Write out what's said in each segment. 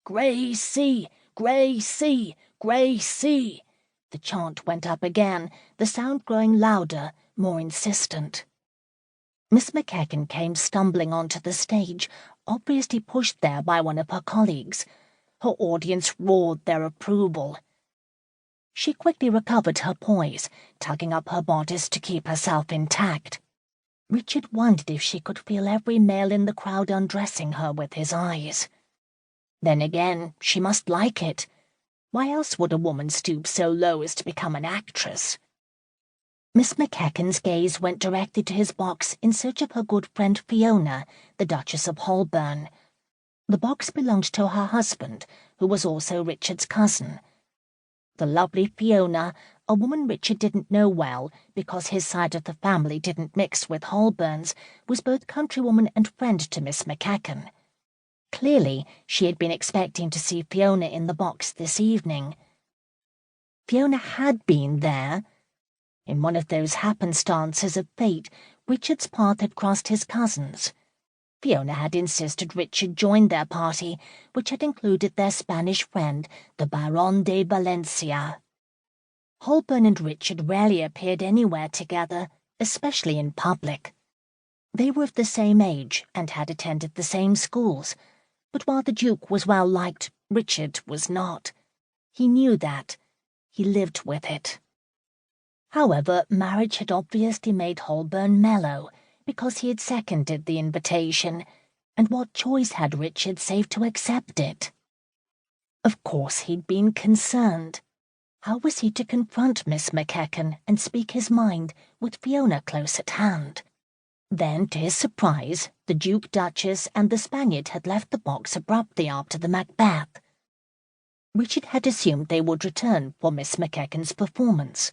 "Gracie! Gracie! Gracie!" The chant went up again, the sound growing louder, more insistent. Miss MacEachin came stumbling onto the stage, obviously pushed there by one of her colleagues. Her audience roared their approval. She quickly recovered her poise, tugging up her bodice to keep herself intact. Richard wondered if she could feel every male in the crowd undressing her with his eyes. Then again, she must like it. Why else would a woman stoop so low as to become an actress? Miss MacEachin's gaze went directly to his box in search of her good friend Fiona, the Duchess of Holborn. The box belonged to her husband, who was also Richard's cousin. The lovely Fiona, a woman Richard didn't know well because his side of the family didn't mix with Holborn's, was both countrywoman and friend to Miss MacEachin. Clearly, she had been expecting to see Fiona in the box this evening. Fiona had been there. In one of those happenstances of fate, Richard's path had crossed his cousin's. Fiona had insisted Richard join their party, which had included their Spanish friend, the Baron de Valencia. Holborn and Richard rarely appeared anywhere together, especially in public. They were of the same age and had attended the same schools, but while the Duke was well liked, Richard was not. He knew that. He lived with it. However, marriage had obviously made Holborn mellow, because he had seconded the invitation, and what choice had Richard save to accept it? Of course he'd been concerned. How was he to confront Miss MacEachin and speak his mind with Fiona close at hand? Then, to his surprise, the Duke, Duchess, and the Spaniard had left the box abruptly after the Macbeth. Richard had assumed they would return for Miss MacEachin's performance.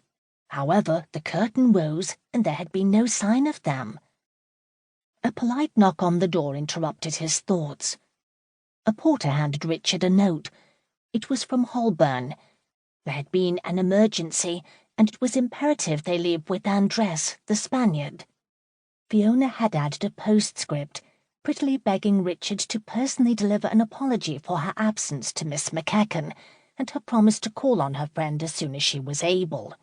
However, the curtain rose, and there had been no sign of them. A polite knock on the door interrupted his thoughts. A porter handed Richard a note. It was from Holborn. There had been an emergency, and it was imperative they leave with Andres, the Spaniard. Fiona had added a postscript, prettily begging Richard to personally deliver an apology for her absence to Miss MacEachin, and her promise to call on her friend as soon as she was able.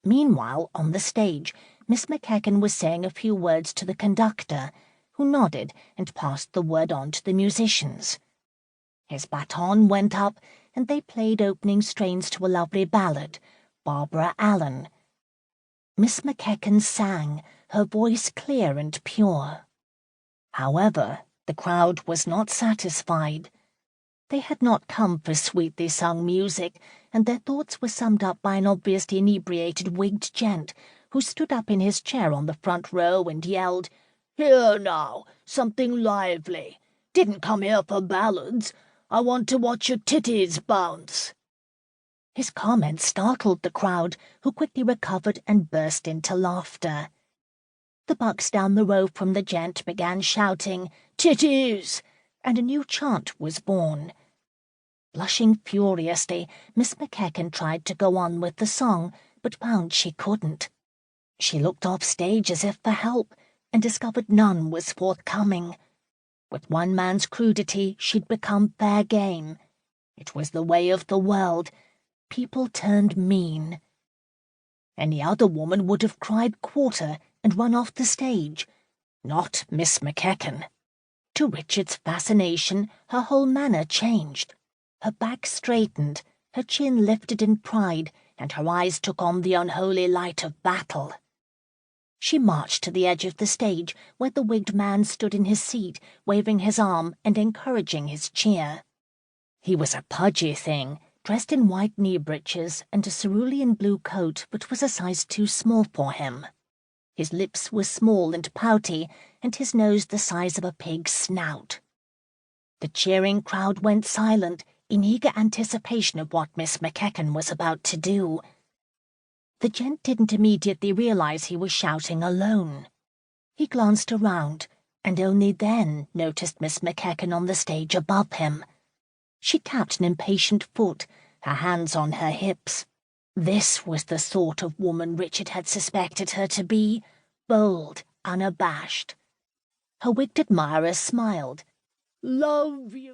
Meanwhile, on the stage, Miss MacEachin was saying a few words to the conductor, who nodded and passed the word on to the musicians. His baton went up, and they played opening strains to a lovely ballad, Barbara Allen. Miss MacEachin sang, her voice clear and pure. However, the crowd was not satisfied. They had not come for sweetly sung music, and their thoughts were summed up by an obviously inebriated wigged gent who stood up in his chair on the front row and yelled, "Here now, something lively. Didn't come here for ballads. I want to watch your titties bounce." His comment startled the crowd, who quickly recovered and burst into laughter. The bucks down the row from the gent began shouting, "Titties!" and a new chant was born. Blushing furiously, Miss MacEachin tried to go on with the song, but found she couldn't. She looked off stage as if for help, and discovered none was forthcoming. With one man's crudity, she'd become fair game. It was the way of the world. People turned mean. Any other woman would have cried quarter and run off the stage. Not Miss MacEachin. To Richard's fascination, her whole manner changed. Her back straightened, her chin lifted in pride, and her eyes took on the unholy light of battle. She marched to the edge of the stage, where the wigged man stood in his seat, waving his arm and encouraging his cheer. He was a pudgy thing, dressed in white knee breeches and a cerulean blue coat which was a size too small for him. His lips were small and pouty, and his nose the size of a pig's snout. The cheering crowd went silent, in eager anticipation of what Miss MacEachin was about to do. The gent didn't immediately realize he was shouting alone. He glanced around, and only then noticed Miss MacEachin on the stage above him. She tapped an impatient foot, her hands on her hips. This was the sort of woman Richard had suspected her to be, bold, unabashed. Her wigged admirer smiled. "Love you."